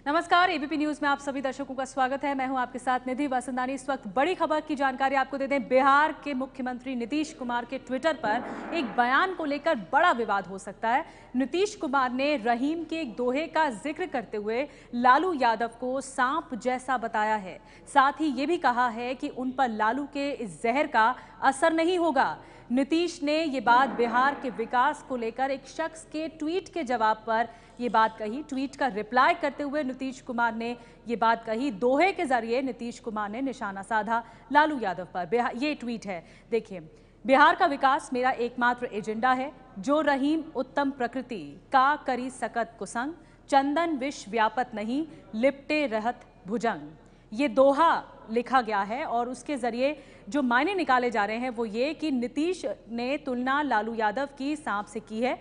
नमस्कार, ABP news में आप सभी दर्शकों का स्वागत है। मैं हूं आपके साथ निधि वसंदानी। इस वक्त बड़ी खबर की जानकारी आपको दे दें। बिहार के मुख्यमंत्री नीतीश कुमार के ट्विटर पर एक बयान को लेकर बड़ा विवाद हो सकता है। नीतीश कुमार ने रहीम के एक दोहे का जिक्र करते हुए लालू यादव को सांप जैसा बताया है। साथ ही ये भी कहा है कि उन पर लालू के इस जहर का असर नहीं होगा। नीतीश ने ये बात बिहार के विकास को लेकर एक शख्स के ट्वीट के जवाब पर ये बात कही। ट्वीट का रिप्लाई करते हुए नीतीश कुमार ने ये बात कही। दोहे के जरिए नीतीश कुमार ने निशाना साधा लालू यादव पर। ये ट्वीट है, देखिए। बिहार का विकास मेरा एकमात्र एजेंडा है। जो रहीम उत्तम प्रकृति का करी सकत कुसंग, चंदन विष व्यापत नहीं, लिपटे रहत भुजंग। ये दोहा लिखा गया है और उसके जरिए जो मायने निकाले जा रहे हैं वो ये कि नीतीश ने तुलना लालू यादव की सांप से की है।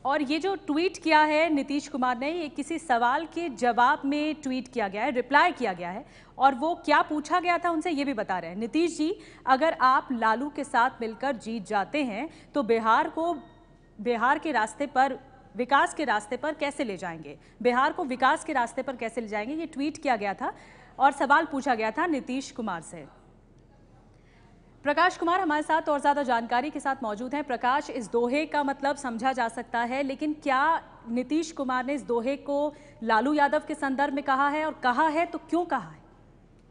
और ये जो ट्वीट किया है नीतीश कुमार ने, ये किसी सवाल के जवाब में ट्वीट किया गया है, रिप्लाई किया गया है। और वो क्या पूछा गया था उनसे, ये भी बता रहे हैं। नीतीश जी, अगर आप लालू के साथ मिलकर जीत जाते हैं तो बिहार के रास्ते पर, विकास के रास्ते पर कैसे ले जाएंगे? बिहार को विकास के रास्ते पर कैसे ले जाएंगे? ये ट्वीट किया गया था और सवाल पूछा गया था नीतीश कुमार से। प्रकाश कुमार हमारे साथ और ज्यादा जानकारी के साथ मौजूद हैं। प्रकाश, इस दोहे का मतलब समझा जा सकता है, लेकिन क्या नीतीश कुमार ने इस दोहे को लालू यादव के संदर्भ में कहा है, और कहा है तो क्यों कहा है?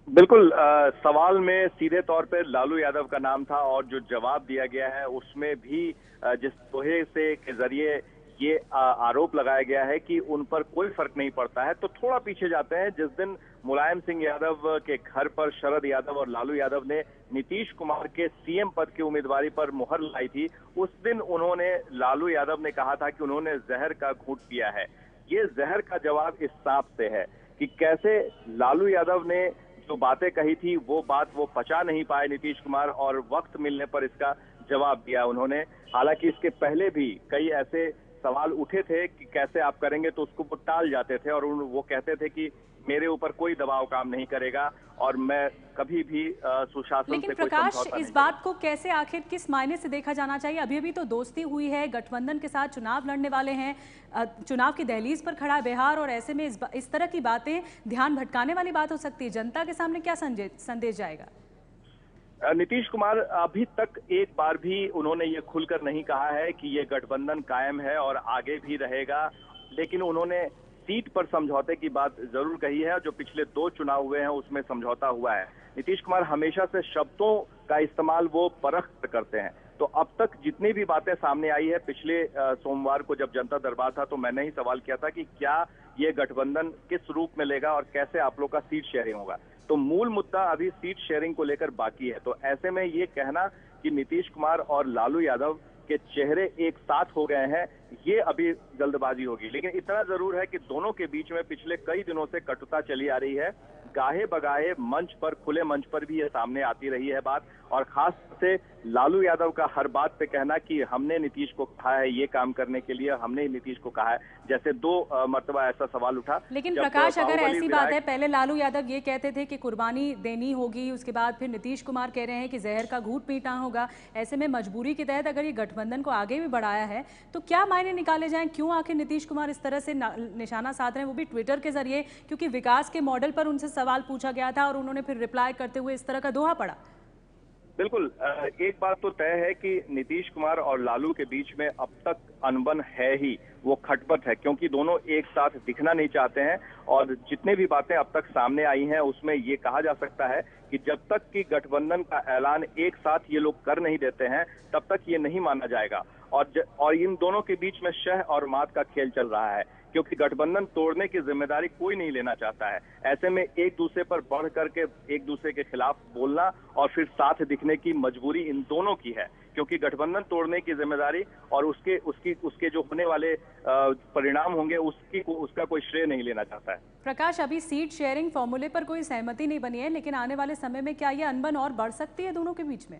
बिल्कुल, सवाल में सीधे तौर पे लालू यादव का नाम था और जो जवाब दिया गया है उसमें भी जिस दोहे से के जरिए ये आरोप लगाया गया है कि उन पर कोई फर्क नहीं पड़ता है। तो थोड़ा पीछे जाते हैं। जिस दिन मुलायम सिंह यादव के घर पर शरद यादव और लालू यादव ने नीतीश कुमार के सीएम पद की उम्मीदवारी पर मुहर लाई थी, उस दिन उन्होंने, लालू यादव ने कहा था कि उन्होंने जहर का घूंट पिया है। ये जहर का जवाब इस सांप से है कि कैसे लालू यादव ने जो बातें कही थी वो बात वो पचा नहीं पाए नीतीश कुमार, और वक्त मिलने पर इसका जवाब दिया उन्होंने। हालांकि इसके पहले भी कई ऐसे सवाल उठे थे कि कैसे आप करेंगे, तो उसको वो टाल जाते थे और वो कहते थे कि मेरे ऊपर कोई दबाव काम नहीं करेगा और मैं कभी भी सुशासन लेकिन से कोई प्रकाश, समझौता इस नहीं बात को कैसे, आखिर किस मायने से देखा जाना चाहिए? अभी अभी तो दोस्ती हुई है, गठबंधन के साथ चुनाव लड़ने वाले हैं, चुनाव की दहलीज पर खड़ा है बिहार, और ऐसे में इस तरह की बातें ध्यान भटकाने वाली बात हो सकती है। जनता के सामने क्या संदेश जाएगा? नीतीश कुमार अभी तक एक बार भी उन्होंने ये खुलकर नहीं कहा है कि ये गठबंधन कायम है और आगे भी रहेगा, लेकिन उन्होंने सीट पर समझौते की बात जरूर कही है। जो पिछले 2 चुनाव हुए हैं उसमें समझौता हुआ है। नीतीश कुमार हमेशा से शब्दों का इस्तेमाल वो परख करते हैं। तो अब तक जितनी भी बातें सामने आई है, पिछले सोमवार को जब जनता दरबार था तो मैंने ही सवाल किया था कि क्या ये गठबंधन किस रूप में लेगा और कैसे आप लोग का सीट शेयरिंग होगा। तो मूल मुद्दा अभी सीट शेयरिंग को लेकर बाकी है। तो ऐसे में ये कहना कि नीतीश कुमार और लालू यादव के चेहरे एक साथ हो गए हैं, ये अभी जल्दबाजी होगी। लेकिन इतना जरूर है कि दोनों के बीच में पिछले कई दिनों से कटुता चली आ रही है। गाहे बगाहे मंच पर, खुले मंच पर भी ये सामने आती रही है बात, और खास से लालू यादव का हर बात पे कहना कि हमने नीतीश को कहा है ये काम करने के लिए, हमने नीतीश को कहा है। जैसे 2 मर्तबा ऐसा सवाल उठा। लेकिन प्रकाश, अगर ऐसी बात है, पहले लालू यादव ये कहते थे कि कुर्बानी देनी होगी, उसके बाद फिर नीतीश कुमार कह रहे हैं कि जहर का घूंट पीना होगा। ऐसे में मजबूरी के तहत अगर ये गठबंधन को आगे भी बढ़ाया है तो क्या मायने निकाले जाएं? क्यों आखिर नीतीश कुमार इस तरह से निशाना साध रहे हैं, वो भी ट्विटर के जरिए? क्योंकि विकास के मॉडल पर उनसे सवाल पूछा गया था और उन्होंने फिर रिप्लाई करते हुए इस तरह का दोहा पड़ा। बिल्कुल, एक बात तो तय है कि नीतीश कुमार और लालू के बीच में अब तक अनबन है ही, वो खटपट है, क्योंकि दोनों एक साथ दिखना नहीं चाहते हैं। और जितने भी बातें अब तक सामने आई हैं उसमें ये कहा जा सकता है कि जब तक कि गठबंधन का ऐलान एक साथ ये लोग कर नहीं देते हैं तब तक ये नहीं माना जाएगा। और इन दोनों के बीच में शह और मात का खेल चल रहा है, क्योंकि गठबंधन तोड़ने की जिम्मेदारी कोई नहीं लेना चाहता है। ऐसे में एक दूसरे पर बढ़ करके एक दूसरे के खिलाफ बोलना और फिर साथ दिखने की मजबूरी इन दोनों की है, क्योंकि गठबंधन तोड़ने की जिम्मेदारी और उसके जो होने वाले परिणाम होंगे उसका कोई श्रेय नहीं लेना चाहता है। प्रकाश, अभी सीट शेयरिंग फॉर्मूले पर कोई सहमति नहीं बनी है, लेकिन आने वाले समय में क्या ये अनबन और बढ़ सकती है दोनों के बीच में?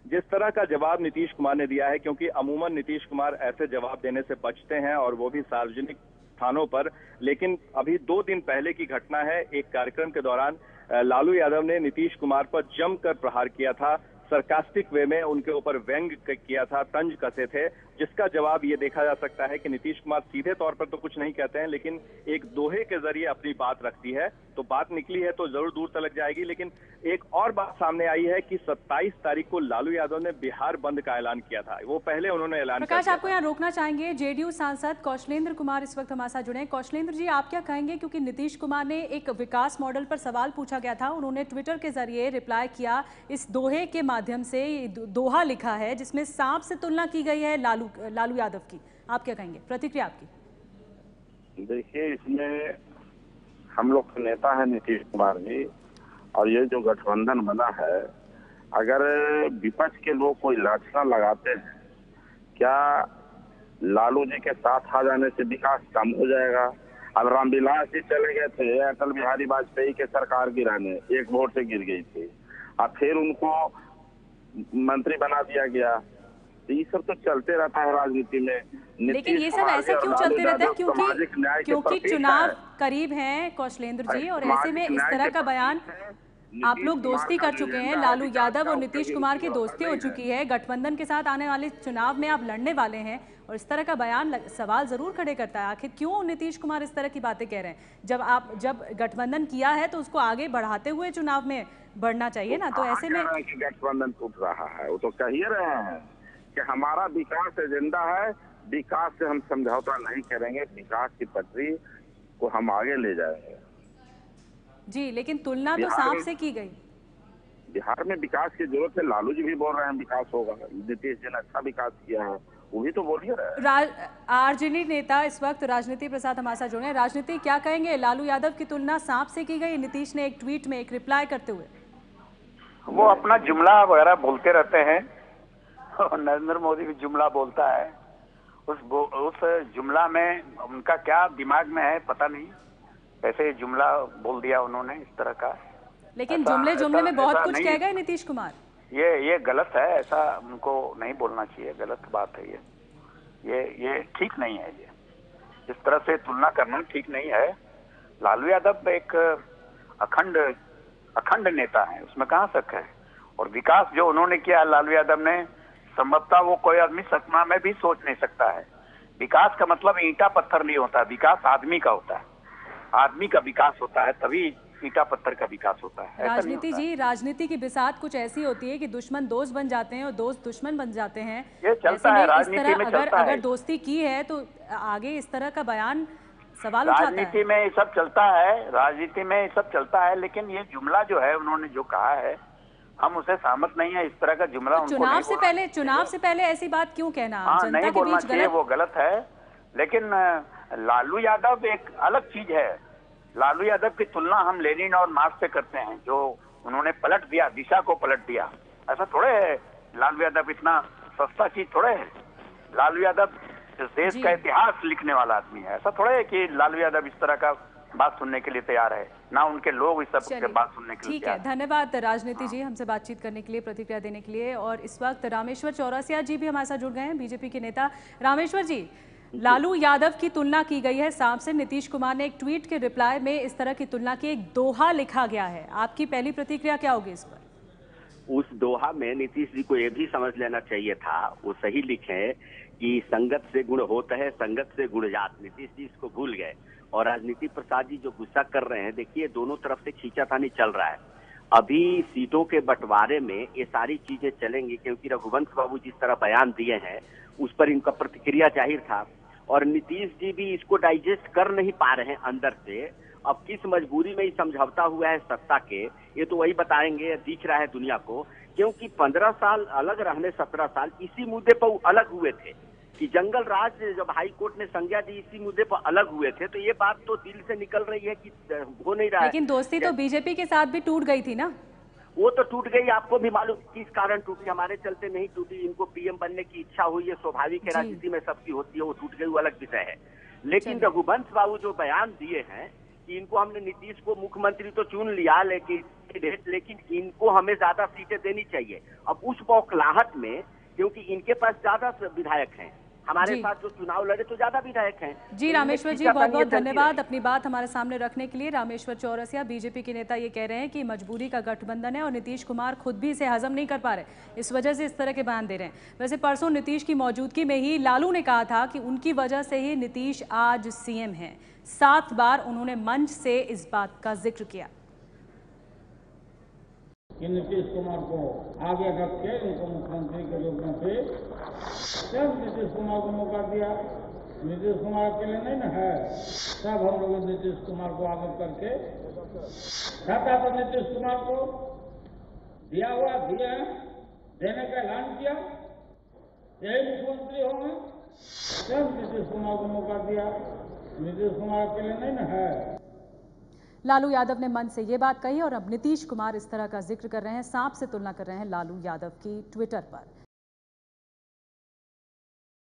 जिस तरह का जवाब नीतीश कुमार ने दिया है, क्योंकि अमूमन नीतीश कुमार ऐसे जवाब देने से बचते हैं और वो भी सार्वजनिक स्थानों पर, लेकिन अभी 2 दिन पहले की घटना है। एक कार्यक्रम के दौरान लालू यादव ने नीतीश कुमार पर जमकर प्रहार किया था। सरकास्टिक वे में उनके ऊपर व्यंग किया था, तंज कसे थे, जिसका जवाब ये देखा जा सकता है कि नीतीश कुमार सीधे तौर पर तो कुछ नहीं कहते हैं, लेकिन एक दोहे के जरिए अपनी बात रखती है। तो बात निकली है तो जरूर दूर तक जाएगी। लेकिन एक और बात सामने आई है कि 27 तारीख को लालू यादव ने बिहार बंद का ऐलान किया था। वो पहले उन्होंने ऐलान किया। प्रकाश, आपको यहाँ रोकना चाहेंगे। जेडीयू सांसद कौशलेंद्र कुमार इस वक्त हमारे साथ जुड़े हैं। कौशलेंद्र जी, आप क्या कहेंगे, क्योंकि नीतीश कुमार ने एक विकास मॉडल पर सवाल पूछा गया था, उन्होंने ट्विटर के जरिए रिप्लाई किया इस दोहे के माध्यम से। दोहा लिखा है जिसमें सांप से तुलना की गई है लालू यादव की। आप क्या कहेंगे, प्रतिक्रिया आपकी? देखिए, इसमें हम लोग के नेता है नीतीश कुमार जी, और ये जो गठबंधन बना है, अगर विपक्ष के लोग कोई लाछना लगाते हैं, क्या लालू जी के साथ आ जाने से विकास कम हो जाएगा? अब रामविलास जी चले गए थे अटल बिहारी वाजपेयी के सरकार गिराने, एक वोट से गिर गई थी, अब फिर उनको मंत्री बना दिया गया। तो ये सब तो चलते रहता है राजनीति में। लेकिन ये सब ऐसे क्यों चलते रहता है? क्योंकि चुनाव करीब हैं कौशलेंद्र जी, और ऐसे में इस तरह का बयान, आप लोग दोस्ती कर चुके हैं, लालू यादव और नीतीश कुमार की दोस्ती हो चुकी है, गठबंधन के साथ आने वाले चुनाव में आप लड़ने वाले हैं, और इस तरह का बयान सवाल जरूर खड़े करता है। आखिर क्यों नीतीश कुमार इस तरह की बातें कह रहे हैं? जब गठबंधन किया है तो उसको आगे बढ़ाते हुए चुनाव में बढ़ना चाहिए ना। तो ऐसे में गठबंधन टूट रहा है, वो तो कह ही रहे हैं कि हमारा विकास एजेंडा है, विकास से हम समझौता नहीं करेंगे, विकास की पटरी को हम आगे ले जाएंगे जी। लेकिन तुलना तो सांप से की गई। बिहार में विकास की जरूरत है, लालू जी भी बोल रहे हैं विकास होगा, नीतीश जी ने अच्छा विकास किया है, वो भी तो बोलिए रहे। आरजेडी नेता इस वक्त राजनीति प्रसाद हमारे साथ जुड़े हैं। राजनीति, क्या कहेंगे, लालू यादव की तुलना सांप से की गई, नीतीश ने एक ट्वीट में एक रिप्लाई करते हुए? वो अपना जुमला वगैरह बोलते रहते हैं, नरेंद्र मोदी भी जुमला बोलता है, उस जुमला में उनका क्या दिमाग में है पता नहीं, ऐसे जुमला बोल दिया उन्होंने इस तरह का। लेकिन जुमले में बहुत कुछ कह गए नीतीश कुमार। ये गलत है, ऐसा उनको नहीं बोलना चाहिए, गलत बात है ये ठीक नहीं है। ये इस तरह से तुलना करना ठीक नहीं है। लालू यादव एक अखंड नेता है, उसमें कहाँ शक है। और विकास जो उन्होंने किया लालू यादव ने, संभवतः वो कोई आदमी सपना में भी सोच नहीं सकता है। विकास का मतलब ईंटा पत्थर नहीं होता, विकास आदमी का होता है, आदमी का विकास होता है, तभी ईंटा पत्थर का विकास होता है। राजनीति जी, राजनीति की बिसात कुछ ऐसी होती है कि दुश्मन दोस्त बन जाते हैं और दोस्त दुश्मन बन जाते हैं। ये चलता है राजनीति में, चलता है। अगर दोस्ती की है तो आगे इस तरह का बयान सवाल उठाता है। राजनीति में ये सब चलता है, राजनीति में ये सब चलता है, लेकिन ये जुमला जो है उन्होंने जो कहा है, हम उसे सहमत नहीं है। इस तरह का जुमला तो चुनाव से पहले ऐसी बात क्यों कहना? जनता नहीं के बोलना बीच चाहिए, वो गलत है। लेकिन लालू यादव एक अलग चीज है। लालू यादव की तुलना हम लेनिन और मार्क्स से करते हैं, जो उन्होंने पलट दिया, दिशा को पलट दिया। ऐसा थोड़े है, लालू यादव इतना सस्ता चीज थोड़े है। लालू यादव इस देश का इतिहास लिखने वाला आदमी है। ऐसा थोड़े है कि लालू यादव इस तरह का बात सुनने के लिए तैयार है, ना उनके लोग इस सब के बात सुनने के लिए। ठीक है, धन्यवाद राजनीति जी हमसे बातचीत करने के लिए, प्रतिक्रिया देने के लिए। और इस वक्त रामेश्वर चौरसिया जी भी हमारे साथ जुड़ गए हैं, बीजेपी के नेता। रामेश्वर जी, लालू यादव की तुलना की गई है सांप से, नीतीश कुमार ने एक ट्वीट के रिप्लाई में इस तरह की तुलना की, एक दोहा लिखा गया है, आपकी पहली प्रतिक्रिया क्या होगी इस पर? उस दोहा में नीतीश जी को यह भी समझ लेना चाहिए था, वो सही लिखे कि संगत से गुण होता है, संगत से गुण जात। नीतीश जी इसको भूल गए। और राजनीति प्रसाद जी जो गुस्सा कर रहे हैं, देखिए दोनों तरफ से खींचातानी चल रहा है। अभी सीटों के बंटवारे में ये सारी चीजें चलेंगी, क्योंकि रघुवंश बाबू जिस तरह बयान दिए हैं उस पर इनका प्रतिक्रिया जाहिर था, और नीतीश जी भी इसको डाइजेस्ट कर नहीं पा रहे हैं अंदर से। अब किस मजबूरी में ये समझौता हुआ है सत्ता के, ये तो वही बताएंगे, दिख रहा है दुनिया को। क्योंकि 15 साल अलग रहने, 17 साल इसी मुद्दे पर वो अलग हुए थे कि जंगल राज जब हाई कोर्ट ने संज्ञा दी, इसी मुद्दे पर अलग हुए थे। तो ये बात तो दिल से निकल रही है कि हो नहीं रहा है। लेकिन दोस्ती तो बीजेपी के साथ भी टूट गई थी ना? वो तो टूट गई, आपको भी मालूम किस कारण टूटी, हमारे चलते नहीं टूटी। इनको पीएम बनने की इच्छा हुई है, स्वाभाविक है, राजनीति में सबकी होती है, वो टूट गई, वो अलग विषय है। लेकिन रघुवंश बाबू जो बयान दिए हैं कि इनको हमने नीतीश को मुख्यमंत्री तो चुन लिया, लेकिन इनको हमें ज्यादा सीटें देनी चाहिए। अब उस बौखलाहट में, क्योंकि इनके पास ज्यादा विधायक हैं, हमारे जी। साथ जो चुनाव लड़े तो ज्यादा विधायक हैं। जी रामेश्वर जी, बहुत बहुत धन्यवाद अपनी बात हमारे सामने रखने के लिए। रामेश्वर चौरसिया, बीजेपी के नेता, ये कह रहे हैं कि मजबूरी का गठबंधन है और नीतीश कुमार खुद भी इसे हजम नहीं कर पा रहे, इस वजह से इस तरह के बयान दे रहे हैं। वैसे परसों नीतीश की मौजूदगी में ही लालू ने कहा था कि उनकी वजह से ही नीतीश आज सीएम हैं। 7 बार उन्होंने मंच से इस बात का जिक्र किया कि नीतीश कुमार को आगे रख के उनको मुख्यमंत्री के रूप में से सब नीतीश कुमार को मौका दिया। नीतीश कुमार अकेले नहीं ना है, सब हम लोग नीतीश कुमार को आगे करके खाता तो नीतीश कुमार को दिया हुआ दिया देने का ऐलान किया, यही मुख्यमंत्री होंगे। सब नीतीश कुमार को मौका दिया, नीतीश कुमार अकेले नहीं ना है। लालू यादव ने मंच से ये बात कही और अब नीतीश कुमार इस तरह का जिक्र कर रहे हैं, सांप से तुलना कर रहे हैं लालू यादव की ट्विटर पर।